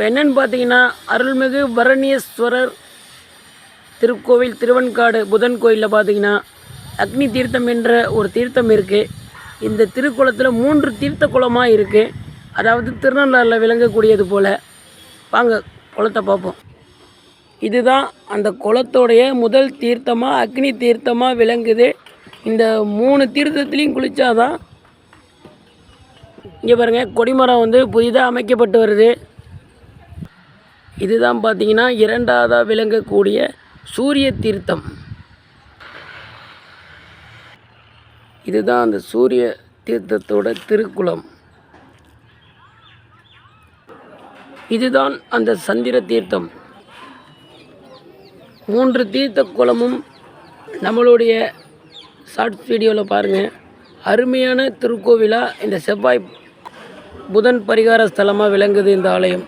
இப்போ என்னென்னு பார்த்தீங்கன்னா, அருள்மிகு பரணீஸ்வரர் திருக்கோவில் திருவெண்காடு புதன் கோயிலில் பார்த்தீங்கன்னா அக்னி தீர்த்தம் என்ற ஒரு தீர்த்தம் இருக்குது. இந்த திருக்குளத்தில் 3 தீர்த்த குளமாக இருக்குது. அதாவது திருநள்ளாறில் விளங்கக்கூடியது போல். வாங்க குளத்தை பார்ப்போம். இதுதான் அந்த குளத்தோடைய முதல் தீர்த்தமாக அக்னி தீர்த்தமாக விளங்குது. இந்த 3 தீர்த்தத்துலேயும் குளித்தாதான். இங்கே பாருங்கள், கொடிமரம் வந்து புதிதாக அமைக்கப்பட்டு வருது. இதுதான் பார்த்தீங்கன்னா 2வதாக விளங்கக்கூடிய சூரிய தீர்த்தம். இதுதான் அந்த சூரிய தீர்த்தத்தோட திருக்குளம். இதுதான் அந்த சந்திர தீர்த்தம். 3 தீர்த்த குளமும் நம்மளுடைய ஷார்ட்ஸ் வீடியோவில் பாருங்கள். அருமையான திருக்கோவிலாக இந்த செவ்வாய் புதன் பரிகார ஸ்தலமாக விளங்குது இந்த ஆலயம்.